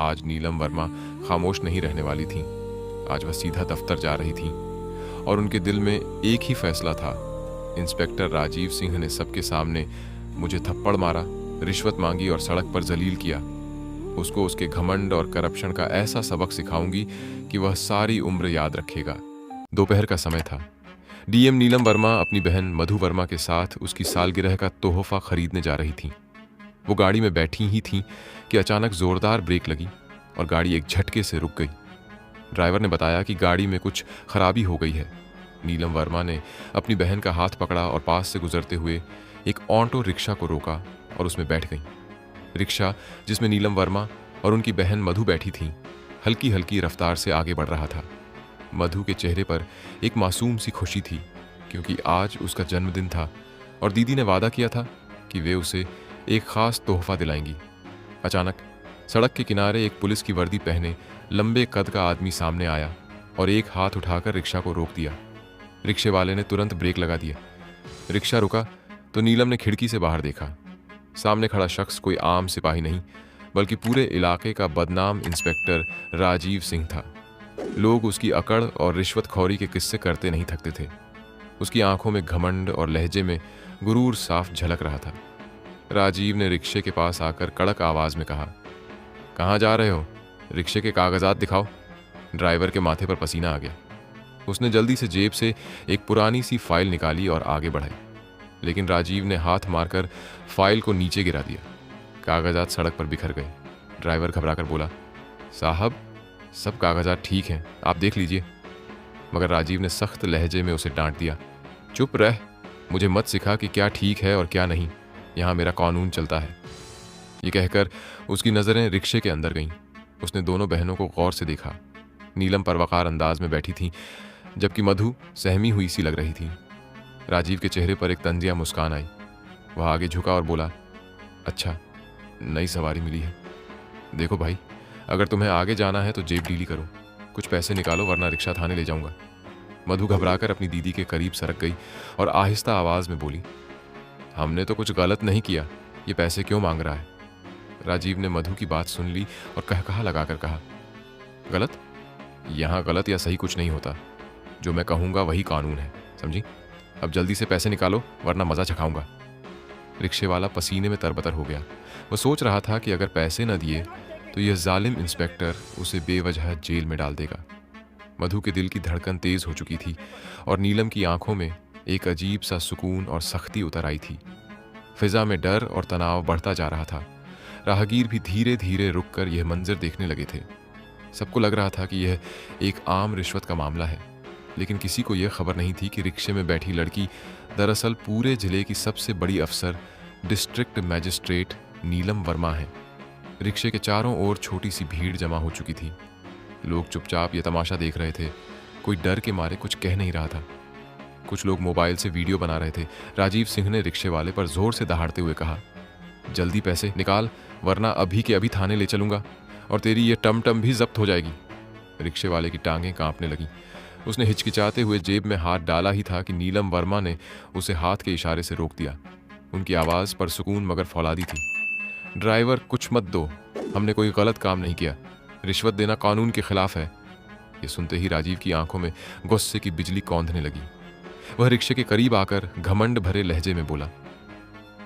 आज नीलम वर्मा खामोश नहीं रहने वाली थीं। आज वह सीधा दफ्तर जा रही थीं और उनके दिल में एक ही फैसला था। इंस्पेक्टर राजीव सिंह ने सबके सामने मुझे थप्पड़ मारा, रिश्वत मांगी और सड़क पर जलील किया। उसको उसके घमंड और करप्शन का ऐसा सबक सिखाऊंगी कि वह सारी उम्र याद रखेगा। दोपहर का समय था। डीएम नीलम वर्मा अपनी बहन मधु वर्मा के साथ उसकी सालगिरह का तोहफा खरीदने जा रही थीं। वो गाड़ी में बैठी ही थीं कि अचानक जोरदार ब्रेक लगी और गाड़ी एक झटके से रुक गई। ड्राइवर ने बताया कि गाड़ी में कुछ खराबी हो गई है। नीलम वर्मा ने अपनी बहन का हाथ पकड़ा और पास से गुजरते हुए एक ऑटो रिक्शा को रोका और उसमें बैठ गई। रिक्शा जिसमें नीलम वर्मा और उनकी बहन मधु बैठी थीं, हल्की हल्की रफ्तार से आगे बढ़ रहा था। मधु के चेहरे पर एक मासूम सी खुशी थी, क्योंकि आज उसका जन्मदिन था और दीदी ने वादा किया था कि वे उसे एक खास तोहफा दिलाएंगी। अचानक सड़क के किनारे एक पुलिस की वर्दी पहने लंबे कद का आदमी सामने आया और एक हाथ उठाकर रिक्शा को रोक दिया। रिक्शे वाले ने तुरंत ब्रेक लगा दिया। रिक्शा रुका तो नीलम ने खिड़की से बाहर देखा। सामने खड़ा शख्स कोई आम सिपाही नहीं, बल्कि पूरे इलाके का बदनाम इंस्पेक्टर राजीव सिंह था। लोग उसकी अकड़ और रिश्वतखोरी के किस्से करते नहीं थकते थे। उसकी आंखों में घमंड और लहजे में गुरूर साफ झलक रहा था। राजीव ने रिक्शे के पास आकर कड़क आवाज में कहा, कहाँ जा रहे हो? रिक्शे के कागजात दिखाओ। ड्राइवर के माथे पर पसीना आ गया। उसने जल्दी से जेब से एक पुरानी सी फाइल निकाली और आगे बढ़ाई, लेकिन राजीव ने हाथ मारकर फाइल को नीचे गिरा दिया। कागजात सड़क पर बिखर गए। ड्राइवर घबराकर बोला, साहब, सब कागजात ठीक हैं, आप देख लीजिए। मगर राजीव ने सख्त लहजे में उसे डांट दिया, चुप रह, मुझे मत सिखा कि क्या ठीक है और क्या नहीं। यहाँ मेरा कानून चलता है। ये कहकर उसकी नज़रें रिक्शे के अंदर गईं। उसने दोनों बहनों को गौर से देखा। नीलम परवकार अंदाज में बैठी थी, जबकि मधु सहमी हुई सी लग रही थी। राजीव के चेहरे पर एक तंजिया मुस्कान आई। वह आगे झुका और बोला, अच्छा, नई सवारी मिली है। देखो भाई, अगर तुम्हें आगे जाना है तो जेब ढीली करो, कुछ पैसे निकालो वरना रिक्शा थाने ले जाऊंगा। मधु घबराकर अपनी दीदी के करीब सरक गई और आहिस्ता आवाज में बोली, हमने तो कुछ गलत नहीं किया, ये पैसे क्यों मांग रहा है? राजीव ने मधु की बात सुन ली और कहकहा लगाकर कहा, गलत? यहाँ गलत या सही कुछ नहीं होता, जो मैं कहूँगा वही कानून है, समझी? अब जल्दी से पैसे निकालो वरना मजा चखाऊंगा। रिक्शे वाला पसीने में तरबतर हो गया। वो सोच रहा था कि अगर पैसे न दिए तो यह जालिम इंस्पेक्टर उसे बेवजह जेल में डाल देगा। मधु के दिल की धड़कन तेज हो चुकी थी और नीलम की आंखों में एक अजीब सा सुकून और सख्ती उतर आई थी। फिजा में डर और तनाव बढ़ता जा रहा था। राहगीर भी धीरे धीरे रुककर यह मंजर देखने लगे थे। सबको लग रहा था कि यह एक आम रिश्वत का मामला है, लेकिन किसी को यह खबर नहीं थी कि रिक्शे में बैठी लड़की दरअसल पूरे जिले की सबसे बड़ी अफसर डिस्ट्रिक्ट मैजिस्ट्रेट नीलम वर्मा है। रिक्शे के चारों ओर छोटी सी भीड़ जमा हो चुकी थी। लोग चुपचाप यह तमाशा देख रहे थे। कोई डर के मारे कुछ कह नहीं रहा था। कुछ लोग मोबाइल से वीडियो बना रहे थे। राजीव सिंह ने रिक्शे वाले पर जोर से दहाड़ते हुए कहा, जल्दी पैसे निकाल वरना अभी के अभी थाने ले चलूंगा और तेरी ये टमटम भी जब्त हो जाएगी। रिक्शे वाले की टांगें कांपने लगीं। उसने हिचकिचाते हुए जेब में हाथ डाला ही था कि नीलम वर्मा ने उसे हाथ के इशारे से रोक दिया। उनकी आवाज़ पर सुकून मगर फौलादी थी। ड्राइवर, कुछ मत दो, हमने कोई गलत काम नहीं किया, रिश्वत देना कानून के खिलाफ है। ये सुनते ही राजीव की आंखों में गुस्से की बिजली कौंधने लगी। वह रिक्शे के करीब आकर घमंड भरे लहजे में बोला,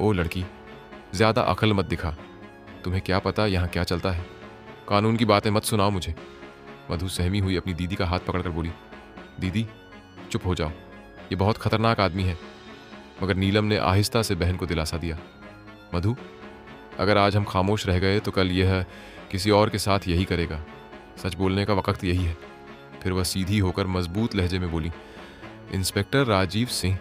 ओ लड़की, ज्यादा अकल मत दिखा, तुम्हें क्या पता यहाँ क्या चलता है, कानून की बातें मत सुनाओ मुझे। मधु सहमी हुई अपनी दीदी का हाथ पकड़कर बोली, दीदी चुप हो जाओ, ये बहुत खतरनाक आदमी है। मगर नीलम ने आहिस्ता से बहन को दिलासा दिया, मधु, अगर आज हम खामोश रह गए तो कल यह किसी और के साथ यही करेगा। सच बोलने का वक्त यही है। फिर वह सीधी होकर मजबूत लहजे में बोली, इंस्पेक्टर राजीव सिंह,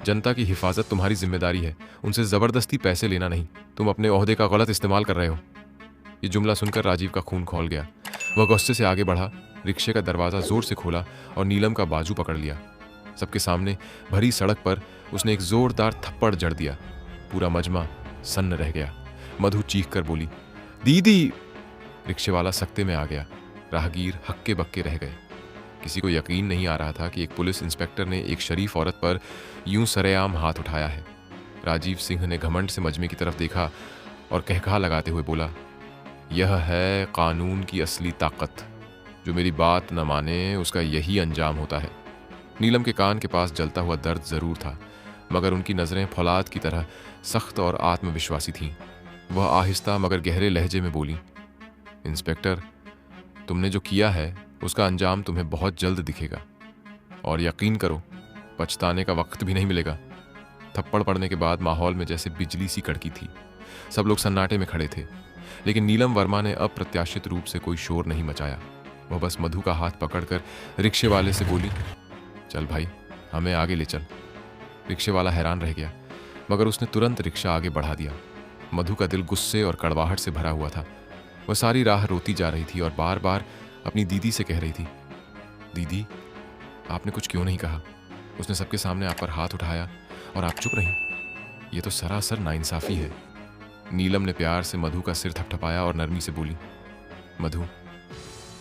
जनता की हिफाजत तुम्हारी जिम्मेदारी है, उनसे जबरदस्ती पैसे लेना नहीं। तुम अपने ओहदे का गलत इस्तेमाल कर रहे हो। ये जुमला सुनकर राजीव का खून खौल गया। वह गुस्से से आगे बढ़ा, रिक्शे का दरवाजा जोर से खोला और नीलम का बाजू पकड़ लिया। सबके सामने भरी सड़क पर उसने एक जोरदार थप्पड़ जड़ दिया। पूरा मजमा सन्न रह गया। मधु चीख कर बोली, दीदी। रिक्शे वाला सख्ते में आ गया। राहगीर हक्के बक्के रह गए। किसी को यकीन नहीं आ रहा था कि एक पुलिस इंस्पेक्टर ने एक शरीफ औरत पर यूं सरेआम हाथ उठाया है। राजीव सिंह ने घमंड से मजमे की तरफ देखा और कहकहा लगाते हुए बोला, यह है कानून की असली ताकत। जो मेरी बात न माने उसका यही अंजाम होता है। नीलम के कान के पास जलता हुआ दर्द जरूर था, मगर उनकी नजरें फौलाद की तरह सख्त और आत्मविश्वासी थीं। वह आहिस्ता मगर गहरे लहजे में बोली, इंस्पेक्टर, तुमने जो किया है उसका अंजाम तुम्हें बहुत जल्द दिखेगा, और यकीन करो पछताने का वक्त भी नहीं मिलेगा। थप्पड़ पड़ने के बाद माहौल में जैसे बिजली सी कड़की थी। सब लोग सन्नाटे में खड़े थे, लेकिन नीलम वर्मा ने अप्रत्याशित रूप से कोई शोर नहीं मचाया। वह बस मधु का हाथ पकड़कर रिक्शे वाले से बोली, चल भाई, हमें आगे ले चल। रिक्शे वाला हैरान रह गया, मगर उसने तुरंत रिक्शा आगे बढ़ा दिया। मधु का दिल गुस्से और कड़वाहट से भरा हुआ था। वह सारी राह रोती जा रही थी और बार बार अपनी दीदी से कह रही थी, दीदी, आपने कुछ क्यों नहीं कहा? उसने सबके सामने आप पर हाथ उठाया और आप चुप रही। ये तो सरासर नाइंसाफी है। नीलम ने प्यार से मधु का सिर थपथपाया और नरमी से बोली, मधु,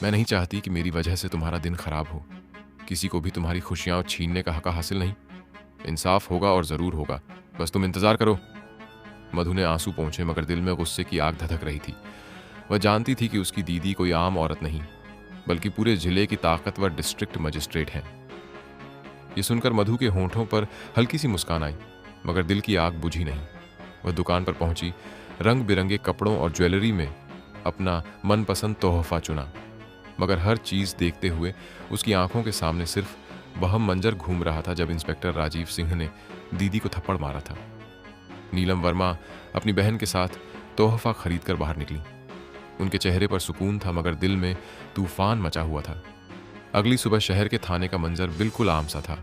मैं नहीं चाहती कि मेरी वजह से तुम्हारा दिन खराब हो। किसी को भी तुम्हारी खुशियां छीनने का हक हासिल नहीं। इंसाफ होगा और जरूर होगा, बस तुम इंतजार करो। मधु ने आंसू पोंछे, मगर दिल में गुस्से की आग धधक रही थी। वह जानती थी कि उसकी दीदी कोई आम औरत नहीं, बल्कि पूरे जिले की ताकतवर डिस्ट्रिक्ट मजिस्ट्रेट हैं। ये सुनकर मधु के होंठों पर हल्की सी मुस्कान आई, मगर दिल की आग बुझी नहीं। वह दुकान पर पहुंची, रंग बिरंगे कपड़ों और ज्वेलरी में अपना मनपसंद तोहफा चुना, मगर हर चीज देखते हुए उसकी आंखों के सामने सिर्फ वह मंजर घूम रहा था जब इंस्पेक्टर राजीव सिंह ने दीदी को थप्पड़ मारा था। नीलम वर्मा अपनी बहन के साथ तोहफा खरीद कर बाहर निकली। उनके चेहरे पर सुकून था, मगर दिल में तूफान मचा हुआ था। अगली सुबह शहर के थाने का मंजर बिल्कुल आम सा था।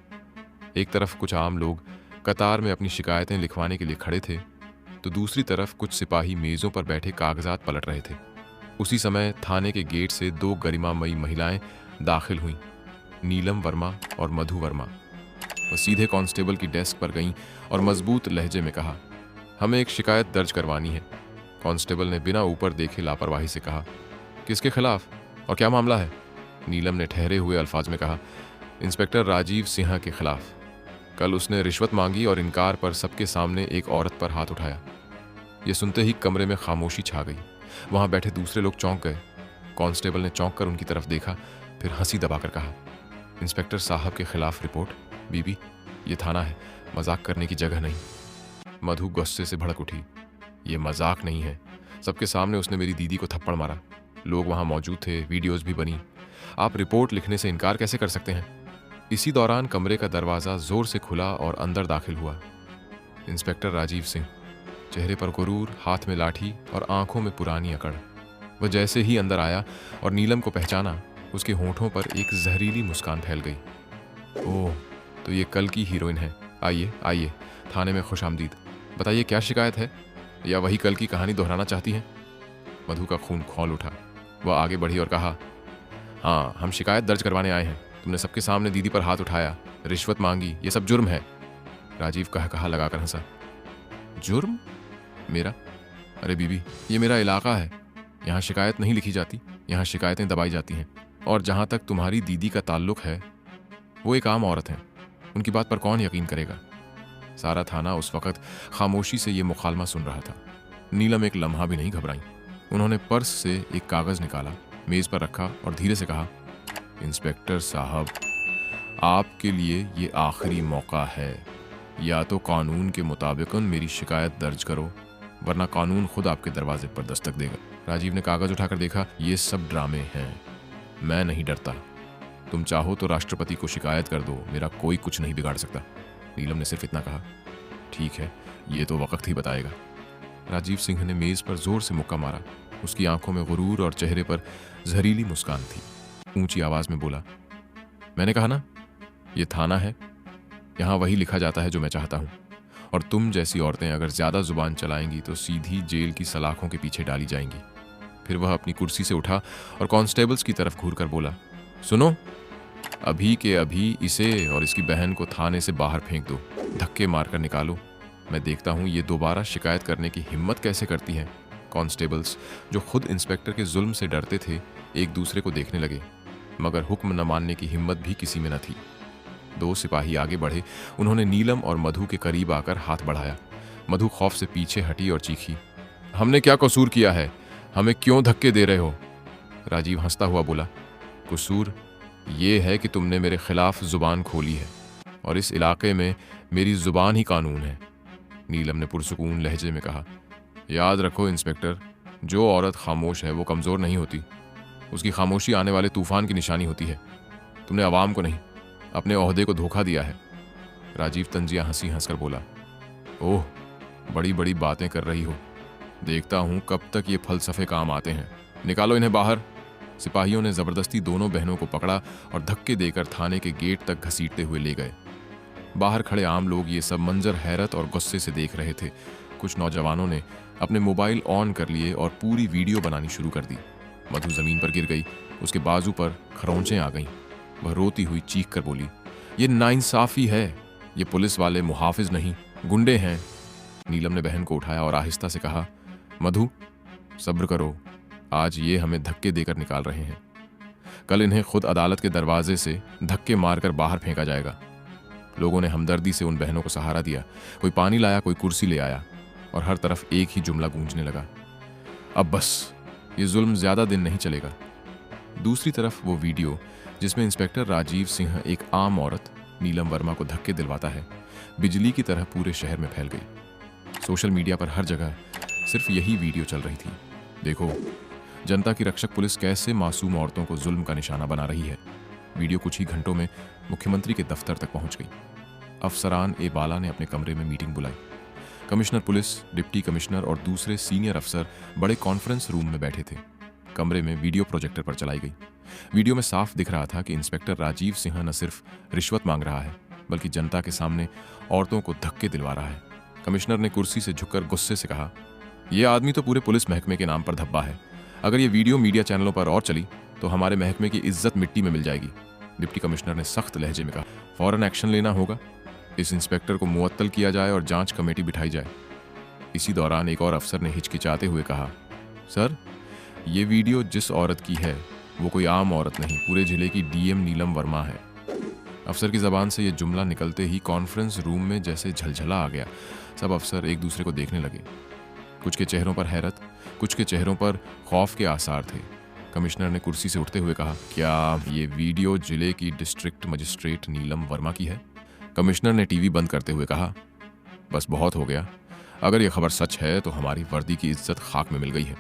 एक तरफ कुछ आम लोग कतार में अपनी शिकायतें लिखवाने के लिए खड़े थे, तो दूसरी तरफ कुछ सिपाही मेजों पर बैठे कागजात पलट रहे थे। उसी समय थाने के गेट से दो गरिमामयी महिलाएं दाखिल हुईं, नीलम वर्मा और मधु वर्मा। वह सीधे कांस्टेबल की डेस्क पर गईं और मजबूत लहजे में कहा, हमें एक शिकायत दर्ज करवानी है। कांस्टेबल ने बिना ऊपर देखे लापरवाही से कहा, किसके खिलाफ और क्या मामला है? नीलम ने ठहरे हुए अल्फाज में कहा, इंस्पेक्टर राजीव सिंह के खिलाफ। कल उसने रिश्वत मांगी और इनकार पर सबके सामने एक औरत पर हाथ उठाया। यह सुनते ही कमरे में खामोशी छा गई। वहां बैठे दूसरे लोग चौंक गए। कांस्टेबल ने चौंक कर उनकी तरफ देखा, फिर हंसी दबाकर कहा, इंस्पेक्टर साहब के खिलाफ रिपोर्ट? बीबी, ये थाना है, मजाक करने की जगह नहीं। मधु गुस्से से भड़क उठी, ये मजाक नहीं है। सबके सामने उसने मेरी दीदी को थप्पड़ मारा। लोग वहां मौजूद थे, वीडियोज भी बनी। आप रिपोर्ट लिखने से इनकार कैसे कर सकते हैं? इसी दौरान कमरे का दरवाजा जोर से खुला और अंदर दाखिल हुआ इंस्पेक्टर राजीव सिंह, चेहरे पर गुरूर, हाथ में लाठी और आंखों में पुरानी अकड़। वह जैसे ही अंदर आया और नीलम को पहचाना, उसके होंठों पर एक जहरीली मुस्कान फैल गई। ओह, तो ये कल की हीरोइन है। आइए आइए, थाने में खुशामदीद। बताइए, क्या शिकायत है, या वही कल की कहानी दोहराना चाहती हैं? मधु का खून खौल उठा। वह आगे बढ़ी और कहा, हाँ, हम शिकायत दर्ज करवाने आए हैं। तुमने सबके सामने दीदी पर हाथ उठाया, रिश्वत मांगी, ये सब जुर्म है। राजीव कहा लगाकर हंसा। जुर्म? मेरा? अरे बीबी, ये मेरा इलाका है। यहाँ शिकायत नहीं लिखी जाती, यहाँ शिकायतें दबाई जाती हैं। और जहाँ तक तुम्हारी दीदी का ताल्लुक है, वो एक आम औरत हैं। उनकी बात पर कौन यकीन करेगा? सारा थाना उस वक्त खामोशी से ये मुखालमा सुन रहा था। नीलम एक लम्हा भी नहीं घबराई। उन्होंने पर्स से एक कागज निकाला, मेज पर रखा और धीरे से कहा, इंस्पेक्टर साहब, आपके लिए ये आखिरी मौका है। या तो कानून के मुताबिक मेरी शिकायत दर्ज करो, वरना कानून खुद आपके दरवाजे पर दस्तक देगा। राजीव ने कागज उठाकर देखा, ये सब ड्रामे हैं, मैं नहीं डरता। तुम चाहो तो राष्ट्रपति को शिकायत कर दो, मेरा कोई कुछ नहीं बिगाड़ सकता। नीलम ने सिर्फ इतना कहा, ठीक है, ये तो वक्त ही बताएगा। राजीव सिंह ने मेज पर जोर से मुक्का मारा। उसकी आंखों में गुरूर और चेहरे पर जहरीली मुस्कान थी। ऊंची आवाज में बोला, मैंने कहा ना, ये थाना है, यहां वही लिखा जाता है जो मैं चाहता हूं। और तुम जैसी औरतें अगर ज्यादा जुबान चलाएंगी तो सीधी जेल की सलाखों के पीछे डाली जाएंगी। फिर वह अपनी कुर्सी से उठा और कांस्टेबल्स की तरफ घूरकर बोला, सुनो, अभी के अभी इसे और इसकी बहन को थाने से बाहर फेंक दो, धक्के मारकर निकालो। मैं देखता हूं ये दोबारा शिकायत करने की हिम्मत कैसे करती हैं। कांस्टेबल्स, जो खुद इंस्पेक्टर के जुल्म से डरते थे, एक दूसरे को देखने लगे, मगर हुक्म न मानने की हिम्मत भी किसी में न थी। दो सिपाही आगे बढ़े। उन्होंने नीलम और मधु के करीब आकर हाथ बढ़ाया। मधु खौफ से पीछे हटी और चीखी, हमने क्या कसूर किया है? हमें क्यों धक्के दे रहे हो? राजीव हंसता हुआ बोला, कसूर ये है कि तुमने मेरे खिलाफ जुबान खोली है और इस इलाके में मेरी जुबान ही कानून है। नीलम ने पुरसुकून लहजे में कहा, याद रखो इंस्पेक्टर, जो औरत खामोश है वो कमज़ोर नहीं होती। उसकी खामोशी आने वाले तूफान की निशानी होती है। तुमने अवाम को नहीं, अपने ओहदे को धोखा दिया है। राजीव तंजिया हंसी हंसकर बोला, ओह, बड़ी बड़ी बातें कर रही हो। देखता हूं कब तक ये फलसफे काम आते हैं। निकालो इन्हें बाहर। सिपाहियों ने जबरदस्ती दोनों बहनों को पकड़ा और धक्के देकर थाने के गेट तक घसीटते हुए ले गए। बाहर खड़े आम लोग ये सब मंजर हैरत और गुस्से से देख रहे थे। कुछ नौजवानों ने अपने मोबाइल ऑन कर लिए और पूरी वीडियो बनानी शुरू कर दी। मधु जमीन पर गिर गई, उसके बाजू पर खरोंचें आ गईं। वह रोती हुई चीख कर बोली, ये नाइंसाफी है, ये पुलिस वाले मुहाफिज नहीं, गुंडे हैं। नीलम ने बहन को उठाया और आहिस्ता से कहा, मधु सब्र करो, आज ये हमें धक्के देकर निकाल रहे हैं, कल इन्हें खुद अदालत के दरवाजे से धक्के मारकर बाहर फेंका जाएगा। लोगों ने हमदर्दी से उन बहनों को सहारा दिया। कोई पानी लाया, कोई कुर्सी ले आया और हर तरफ एक ही जुमला गूंजने लगा, अब बस, ये जुल्म ज्यादा दिन नहीं चलेगा। दूसरी तरफ वो वीडियो जिसमें इंस्पेक्टर राजीव सिंह एक आम औरत नीलम वर्मा को धक्के दिलवाता है, बिजली की तरह पूरे शहर में फैल गई। सोशल मीडिया पर हर जगह सिर्फ यही वीडियो चल रही थी। देखो, जनता की रक्षक पुलिस कैसे मासूम औरतों को जुल्म का निशाना बना रही है। वीडियो कुछ ही घंटों में मुख्यमंत्री के दफ्तर तक पहुंच गई। अफसरान ए बाला ने अपने कमरे में मीटिंग बुलाई। कमिश्नर पुलिस, डिप्टी कमिश्नर और दूसरे सीनियर अफसर बड़े कॉन्फ्रेंस रूम में बैठे थे। कमरे में वीडियो प्रोजेक्टर पर चलाई गई। वीडियो में साफ दिख रहा था कि इंस्पेक्टर राजीव सिंह न सिर्फ रिश्वत मांग रहा है, बल्कि जनता के सामने औरतों को धक्के दिलवा रहा है। कमिश्नर ने कुर्सी से झुककर गुस्से से कहा, यह आदमी तो पूरे पुलिस महकमे के नाम पर धब्बा है। अगर ये वीडियो मीडिया चैनलों पर और चली तो हमारे महकमे की इज्जत मिट्टी में मिल जाएगी। डिप्टी कमिश्नर ने सख्त लहजे में कहा, फौरन एक्शन लेना होगा। इस इंस्पेक्टर को मुअत्तल किया जाए और जांच कमेटी बिठाई जाए। इसी दौरान एक और अफसर ने हिचकिचाते हुए कहा, सर, ये वीडियो जिस औरत की है वो कोई आम औरत नहीं, पूरे जिले की डीएम नीलम वर्मा है। अफसर की जबान से ये जुमला निकलते ही कॉन्फ्रेंस रूम में जैसे झलझला आ गया। सब अफसर एक दूसरे को देखने लगे। कुछ के चेहरों पर हैरत, कुछ के चेहरों पर खौफ के आसार थे। कमिश्नर ने कुर्सी से उठते हुए कहा, क्या ये वीडियो जिले की डिस्ट्रिक्ट मजिस्ट्रेट नीलम वर्मा की है? कमिश्नर ने टीवी बंद करते हुए कहा, बस बहुत हो गया। अगर ये खबर सच है तो हमारी वर्दी की इज्जत खाक में मिल गई है।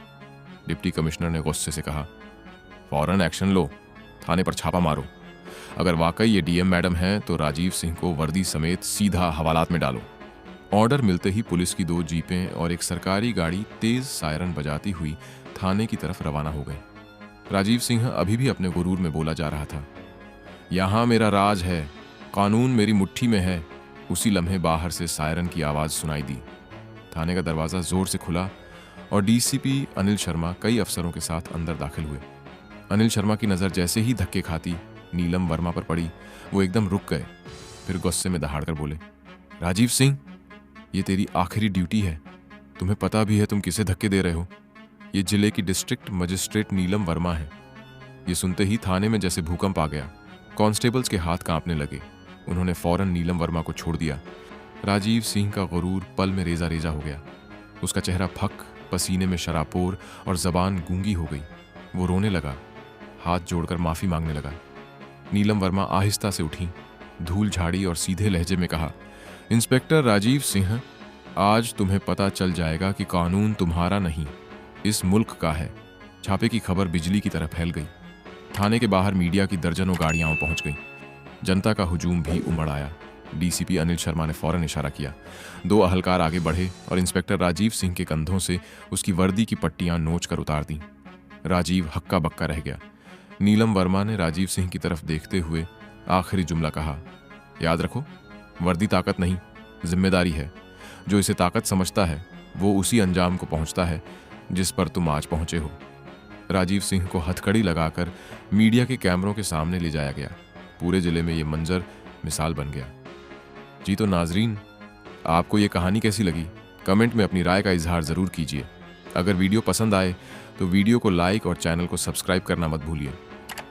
डिप्टी कमिश्नर ने गुस्से से कहा, फौरन एक्शन लो, थाने पर छापा मारो। अगर वाकई ये डीएम मैडम है तो राजीव सिंह को वर्दी समेत सीधा हवालात में डालो। ऑर्डर मिलते ही पुलिस की 2 जीपें और एक सरकारी गाड़ी तेज सायरन बजाती हुई थाने की तरफ रवाना हो गए। राजीव सिंह अभी भी अपने गुरूर में बोला जा रहा था, यहां मेरा राज है, कानून मेरी मुट्ठी में है। उसी लम्हे बाहर से सायरन की आवाज सुनाई दी। थाने का दरवाजा जोर से खुला और डीसीपी अनिल शर्मा कई अफसरों के साथ अंदर दाखिल हुए। अनिल शर्मा की नजर जैसे ही धक्के खाती नीलम वर्मा पर पड़ी, वो एकदम रुक गए। फिर गुस्से में दहाड़कर बोले, राजीव सिंह, ये तेरी आखिरी ड्यूटी है। तुम्हें पता भी है तुम किसे धक्के दे रहे हो। ये जिले की डिस्ट्रिक्ट मजिस्ट्रेट नीलम वर्मा है। ये सुनते ही थाने में जैसे भूकंप आ गया। कांस्टेबल्स के हाथ कांपने लगे। उन्होंने फौरन नीलम वर्मा को छोड़ दिया। राजीव सिंह का गुरूर पल में रेजा रेजा हो गया। उसका चेहरा फक, पसीने में शरापोर और जबान गूंगी हो गई। वो रोने लगा, हाथ जोड़कर माफी मांगने लगा। नीलम वर्मा आहिस्ता से उठी, धूल झाड़ी और सीधे लहजे में कहा, इंस्पेक्टर राजीव सिंह, आज तुम्हें पता चल जाएगा कि कानून तुम्हारा नहीं, इस मुल्क का है। छापे की खबर बिजली की तरह फैल गई। थाने के बाहर मीडिया की दर्जनों गाड़ियां पहुंच गईं। जनता का हुजूम भी उमड़ आया। डीसीपी अनिल शर्मा ने फौरन इशारा किया। 2 अहलकार आगे बढ़े और इंस्पेक्टर राजीव सिंह के कंधों से उसकी वर्दी की पट्टियां नोच कर उतार दी। राजीव हक्का बक्का रह गया। नीलम वर्मा ने राजीव सिंह की तरफ देखते हुए आखिरी जुमला कहा, याद रखो, वर्दी ताकत नहीं, जिम्मेदारी है। जो इसे ताकत समझता है वो उसी अंजाम को पहुंचता है जिस पर तुम आज पहुंचे हो। राजीव सिंह को हथकड़ी लगाकर मीडिया के कैमरों के सामने ले जाया गया। पूरे जिले में ये मंजर मिसाल बन गया। जी तो नाजरीन, आपको ये कहानी कैसी लगी? कमेंट में अपनी राय का इजहार ज़रूर कीजिए। अगर वीडियो पसंद आए तो वीडियो को लाइक और चैनल को सब्सक्राइब करना मत भूलिए।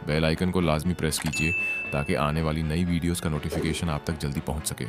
बेल आइकन को लाजमी प्रेस कीजिए ताकि आने वाली नई वीडियोस का नोटिफिकेशन आप तक जल्दी पहुंच सके।